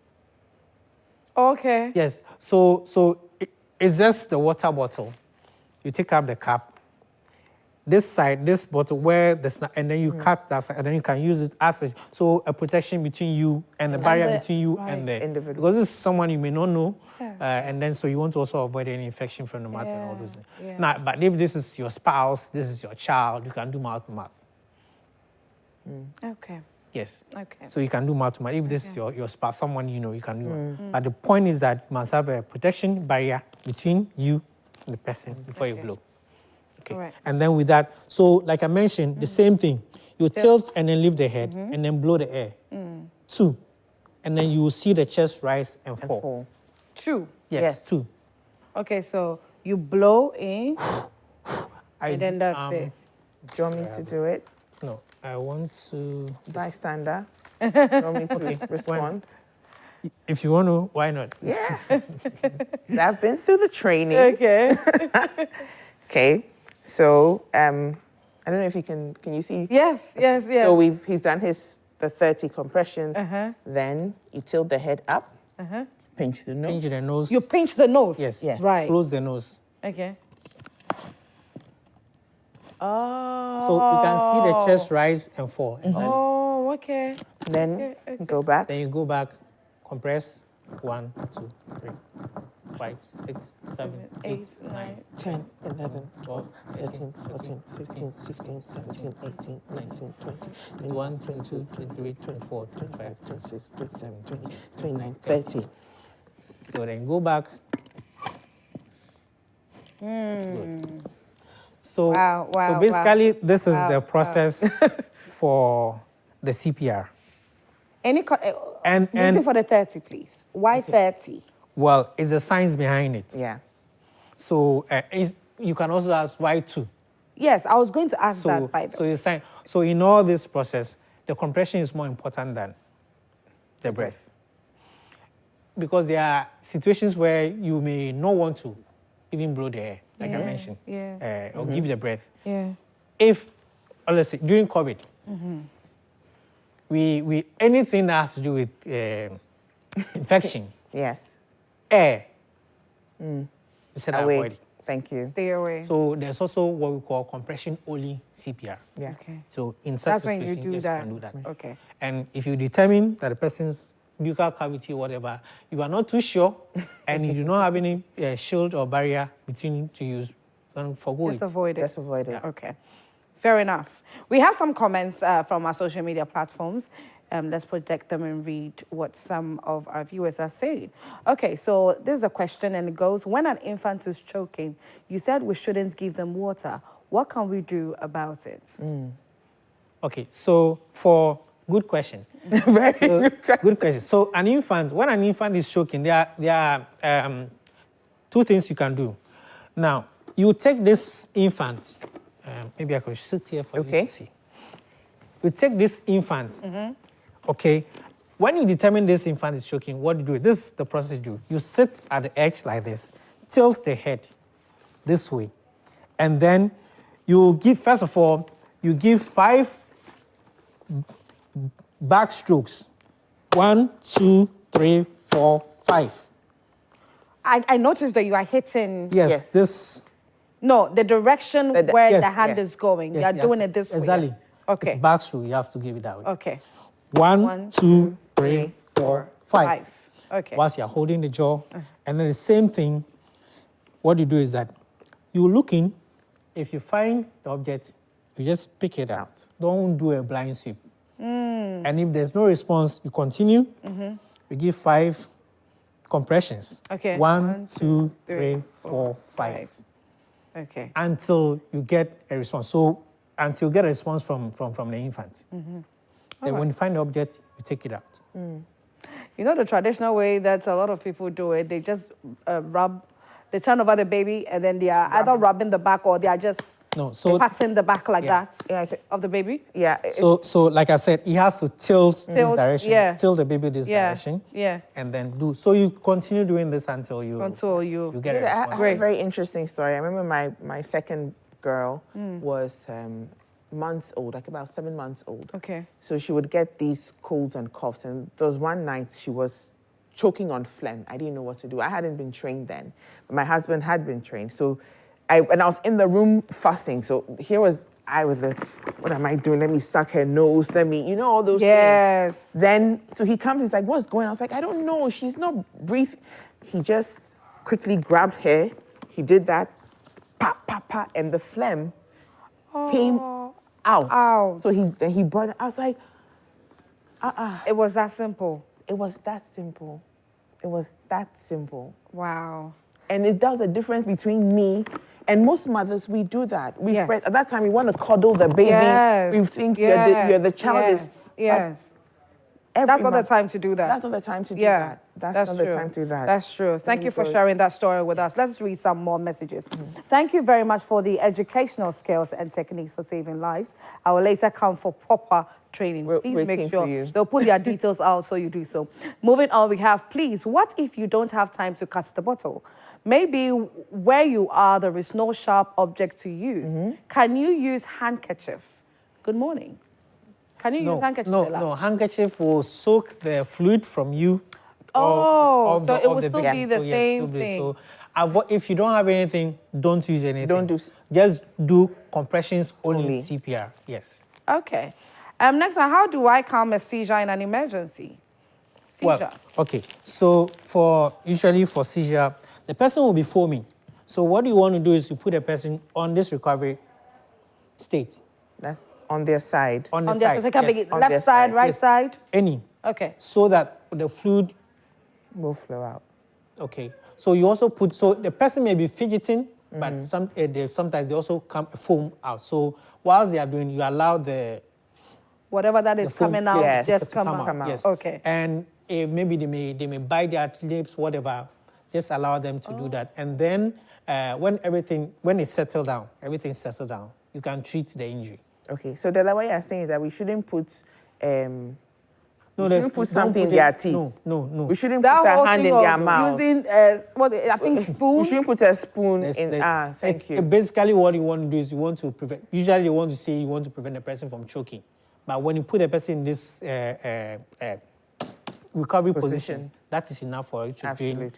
Okay. Yes, so it's just the water bottle. You take out the cap, this side, this bottle where and then you cut that side, and then you can use it as a protection between you and the barrier between you and the individual. Because this is someone you may not know, and then so you want to also avoid any infection from the mouth and all those things. Yeah. Now, but if this is your spouse, this is your child, you can do mouth to mouth. Okay. Yes. Okay. So you can do mouth to mouth. If this is your spouse, someone you know, you can do it. But the point is that you must have a protection barrier between you and the person before you blow. Okay. Right. And then with that, so like I mentioned, the same thing. You tilt and then lift the head and then blow the air. 2. And then you will see the chest rise and fall. 2? Yes, 2. Okay, so you blow in, and then that's it. Do you want me to do it? No, I want to... Bystander. Do you want me to respond? If you want to, why not? Yeah. I've been through the training. Okay. Okay. So, I don't know if you can you see? Yes. So he's done the 30 compressions. Then you tilt the head up, pinch the nose. Pinch the nose. You pinch the nose? Yes. Right. Close the nose. Okay. Oh. So you can see the chest rise and fall. Oh, okay. Then go back. Then you go back, compress. 1, 2, 3, 5, 6, 7, 8, 9, 10, 11, 12, 13, 14, 15, 16, 17, 18, 19, 20, 21, 22, 23, 24, 25, 26, 27, 28, 29, 30. So then go back. Good. So, so basically, this is the process for the CPR. And reason for the 30, please. Why 30? Well, it's the science behind it. Yeah. So you can also ask why 2. Yes, I was going to ask that by the way. So in all this process, the compression is more important than the breath. Because there are situations where you may not want to even blow the air, like I mentioned, or give the breath. Yeah. If, let's say, during COVID, we anything that has to do with infection, air, instead of avoid it. Thank you. Stay away. So there's also what we call compression-only CPR. Yeah. Okay. So in such That's when you situations, do you that. can do that. Okay. And if you determine that the person's buccal cavity or whatever, you are not too sure, and you do not have any shield or barrier between you to use, then forgo Just avoid it. Just avoid it. Yeah. Okay. Fair enough. We have some comments from our social media platforms. Let's project them and read what some of our viewers are saying. Okay, so this is a question and it goes, when an infant is choking, you said we shouldn't give them water. What can we do about it? Okay, so good question. Good question. So when an infant is choking, there are 2 things you can do. Now, you take this infant, maybe I could sit here for you to see. You take this infant, okay? When you determine this infant is choking, what do you do? This is the process you do. You sit at the edge like this, tilt the head this way, and then you give, first of all, you give 5 back strokes. 1, 2, 3, 4, 5. I noticed that you are hitting... Yes. This... No, the direction where the hand is going. You are doing it this way. Exactly. Okay. It's back stroke. You have to give it that way. Okay. 1, 2, 3, 4, 5. Okay. Whilst you're holding the jaw. And then the same thing, what you do is that you look in. If you find the object, you just pick it out. don't do a blind sweep. And if there's no response, you continue. You give 5 compressions. Okay. 1, 2, 3, 4, 5. Okay. Until you get a response. So until you get a response from the infant. Then when you find the object, you take it out. You know the traditional way that a lot of people do it, they just they turn over the baby and then they are either rubbing the back or they are just patting the back like that of the baby. Yeah. So like I said, he has to tilt this direction, tilt the baby this direction, and then do. So you continue doing this until you get a response. I have a very interesting story. I remember my second girl was months old, like about 7 months old. Okay. So she would get these colds and coughs, and there was one night she was choking on phlegm. I didn't know what to do. I hadn't been trained then, but my husband had been trained. So I was in the room fussing. So here was I with the, what am I doing? Let me suck her nose. Let me, all those things. Then, so he comes, he's like, what's going on? I was like, I don't know. She's not breathing. He just quickly grabbed her. He did that, pop, pop, pop, and the phlegm came out. Ow. So he brought it. I was like, It was that simple. It was that simple. It was that simple. Wow. And it does a difference between me and most mothers. We do that. At that time, we want to cuddle the baby. Yes. We think you're the child. Yes. That's not the time to do that. That's not the time to do that. That's not the time to do that. That's true. Thank you for sharing that story with us. Let's read some more messages. Thank you very much for the educational skills and techniques for saving lives. I will later come for proper training. Please make sure they'll put their details out so you do so. Moving on, we have, please, what if you don't have time to cut the bottle? Maybe where you are, there is no sharp object to use. Can you use handkerchief? Good morning. Can you use handkerchief? No, handkerchief will soak the fluid from you. So it will still be the same thing. So if you don't have anything, don't use anything. Just do compressions only. CPR. Yes. Okay. Next one, how do I calm a seizure in an emergency? Seizure. Well, okay. So usually for seizure, the person will be foaming. So what you want to do is you put the person on this recovery state. That's on their side. On the side. Yes. Left side, right side? Any. Okay. So that the fluid will flow out. Okay. So you also put, so the person may be fidgeting, but sometimes they also come foam out. So whilst they are doing, you allow whatever that is coming out, just come out. Yes. Okay. And maybe they may bite their lips, whatever. Just allow them to do that. And then when it's settled down, everything's settled down, you can treat the injury. Okay. So the way you're saying is that we shouldn't put something in their teeth. No. We shouldn't put a hand in their mouth. Using spoon. We shouldn't put a spoon in. Thank you. Basically, what you want to do is you want to prevent. Usually, you want to prevent the person from choking. But when you put a person in this recovery position, that is enough for you to drain.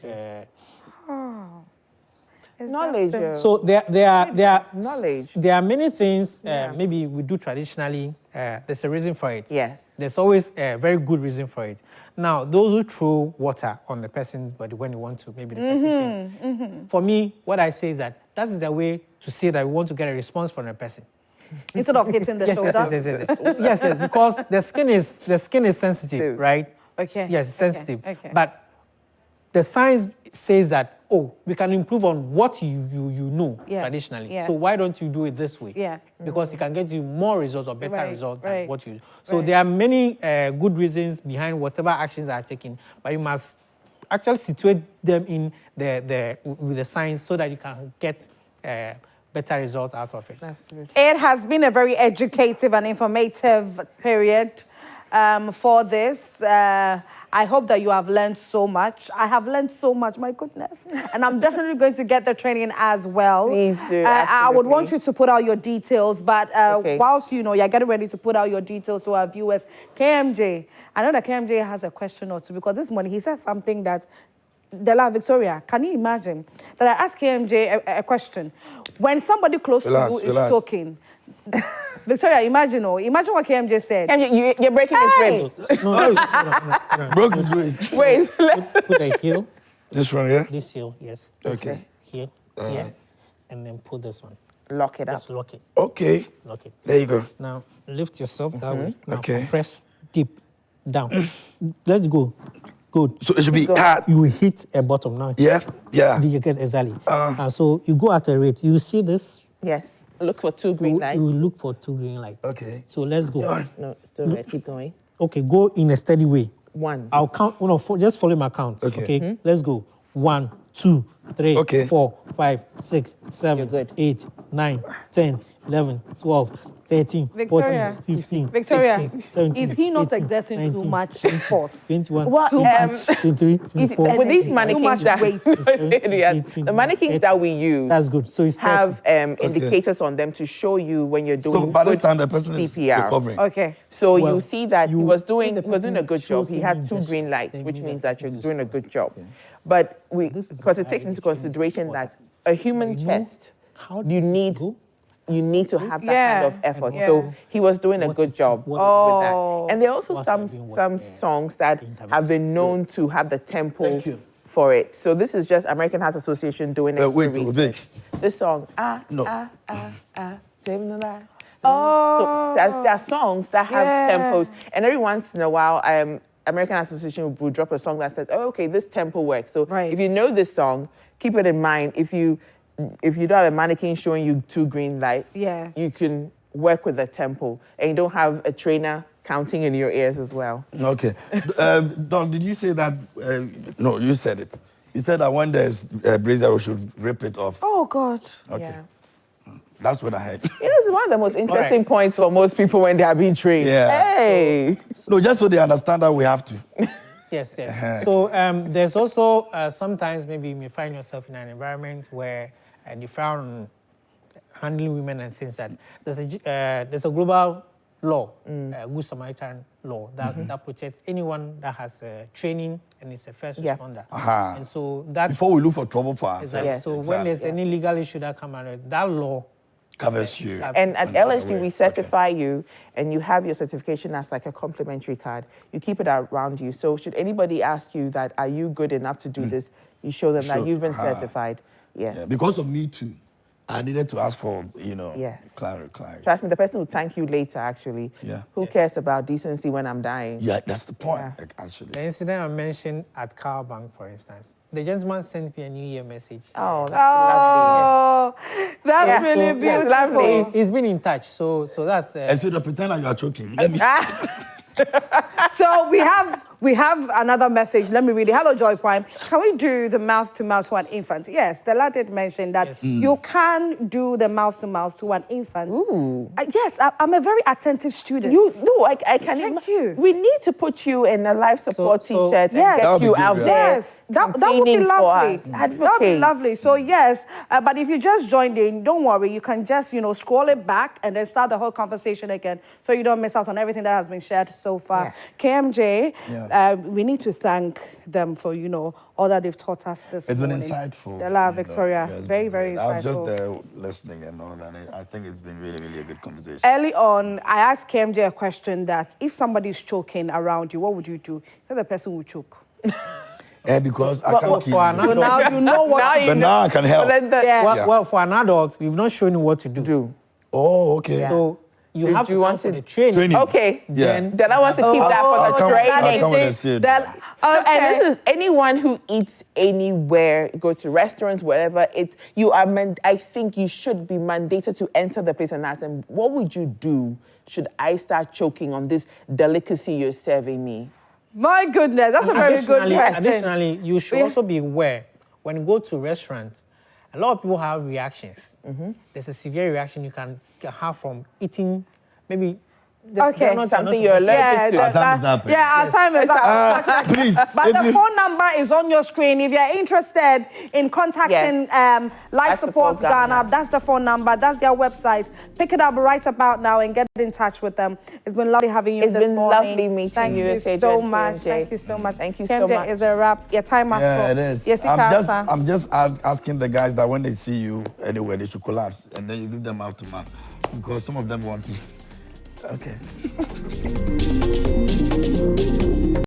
Knowledge. So there are knowledge. There are many things maybe we do traditionally. There's a reason for it. Yes. There's always a very good reason for it. Now, those who throw water on the person's body when you want to, maybe the person faints. For me, what I say is that is the way to say that we want to get a response from the person. Instead of hitting the shoulder? Yes, because the skin is sensitive, right? Okay. Yes, it's sensitive. Okay. But the science says that, we can improve on what you know traditionally. Yeah. So why don't you do it this way? Yeah. Because it can get you more results or better results than what you do. So there are many good reasons behind whatever actions that are taken, but you must actually situate them in with the science so that you can get better results out of it. Absolutely. It has been a very educative and informative period for this. I hope that you have learned so much. I have learned so much, my goodness. And I'm definitely going to get the training as well. Please do, I would want you to put out your details, but whilst you're getting ready to put out your details to our viewers, KMJ, I know that KMJ has a question or two, because this morning he said something that, Della Victoria, can you imagine that I asked KMJ a question? When somebody close to you is choking, Victoria, imagine what KMJ said. You're breaking his ribs. No. Broke his wrist. Wait. Put a heel. This one, yeah? This heel, yes. Okay. Here, and then put this one. lock it up. Just lock it. Okay. Lock it. There you go. Now lift yourself that way. Now Okay. press deep down. Let's go. Good. So it should be hard. You will hit a bottom now. Yeah. Yeah. You get exactly. So you go at a rate. You see this? Yes. Look for 2 green lights. You will look for 2 green lights. Okay. So let's go. No, still red. Keep going. Okay, go in a steady way. 1. I'll count. No, just follow my count. Okay. Let's go. 1, 2, 3, Okay. 4, 5, 6, 7, good. 8, 9, 10, 11, 12, 13, Victoria. 14, 15, Victoria, 16, 17, is he not 18, exerting 19, too much force? 21, Well, 23, 24, with these Too mannequins much that weight. the mannequins that we use That's good. So it's 30. have indicators on them to show you when you're doing So by this good time the person is CPR. recovering. Okay. So Well, you see that he was doing the a person good job. shows He the had 2 injection, green lights, then which you means get that you're this. doing a good job. But This is because it why takes into we change consideration what that a human you know chest, how you need go. you need to have that Yeah. kind of effort. Yeah. So he was doing a What good is- job what- with that. And there are also What some have been what, some songs that have been known to have the tempo Thank you. for it. So this is just American Heart Association doing it. Wait, Vic. This song, No. saving the life. So there are songs that have tempos, and every once in a while, American Association will drop a song that says, "Oh, okay, this tempo works." So Right. if you know this song, keep it in mind. If you don't have a mannequin showing you 2 green lights, you can work with the tempo, and you don't have a trainer counting in your ears as well. Okay. Doc, did you say that? No, you said it. You said that when there's a brazier, we should rip it off. Oh, God. Okay. Yeah. That's what I heard. You know, it's one of the most interesting points for most people when they are being trained. Yeah. Hey. No, just so they understand that we have to. Yes. So there's also sometimes maybe you may find yourself in an environment where you found handling women and things that there's a global law, Good Samaritan law, that protects anyone that has training and is a first responder. And so that before we look for trouble for ourselves. exactly. Yes. So when there's any legal issue that comes out, that law Covers you. And at LSG, we Okay. certify you, and you have your certification as like a complimentary card. You keep it around you. So should anybody ask you that, are you good enough to do this? You show them that you've been certified. Yes. Yeah, because of me too, I needed to ask for, Yes. clarity. Trust me, the person will thank you later, actually. Yeah. Who cares about decency when I'm dying? Yeah, that's the point, Yeah. actually. the incident I mentioned at Car Bank, for instance, the gentleman sent me a New Year message. Oh, that's lovely. Oh, that's Yeah. really So, beautiful. It's lovely. He's been in touch, so that's. And so to pretend like you are choking. Let me. So we have another message. Let me read it. Hello, Joy Prime. Can we do the mouth-to-mouth to an infant? Yes, Stella did mention that Yes. you can do the mouth-to-mouth to an infant. Ooh. Yes, I'm a very attentive student. I can. Thank you. We need to put you in a life support So- T-shirt Yes. and That would get you be out good, there. Yes, that would be campaigning for lovely. us. That would be Advocate. lovely. So yes, but if you just joined in, don't worry. You can just scroll it back and then start the whole conversation again, so you don't miss out on everything that has been shared so far. Yes. KMJ, Yeah. we need to thank them for all that they've taught us this It's been morning. insightful. Della, Victoria, Yeah, it's very, been very great. I was just insightful. there listening and all that. I think it's been really, really a good conversation. Early on, I asked KMJ a question that if somebody's choking around you, what would you do? He said the person would choke. Because I can't keep for you. an So now you know what Now to you But do. now I can help. But then Yeah. well, Yeah. well, for an adult, we've not shown you what to do. Oh, okay. So you So have do to you come want for to- the training. Training. Okay. Yeah. Then I want to keep that I'll for the come- I'll training. come and see it. That- And this is anyone who eats anywhere, go to restaurants, wherever. You are I think you should be mandated to enter the place and ask them, what would you do should I start choking on this delicacy you're serving me? My goodness, that's a very good question. Additionally, you should Yeah. also be aware when you go to restaurants, a lot of people have reactions. There's a severe reaction you can have from eating, maybe. Okay, something you're allergic to. Our time is up. our time is up. Please, But if the you- phone number is on your screen. If you're interested in contacting Life Support Ghana, that's the phone number. That's their website. Pick it up right about now and get in touch with them. It's been lovely having you It's this been morning. lovely meeting Thank you, you Sage so and much. KMJ. Thank you so much. Thank you so KMJ much. is a wrap. Your time has Yeah, up. it is. Yes, I'm just asking the guys that when they see you anywhere, they should collapse. And then you give them mouth to mouth. Because some of them want to. Okay.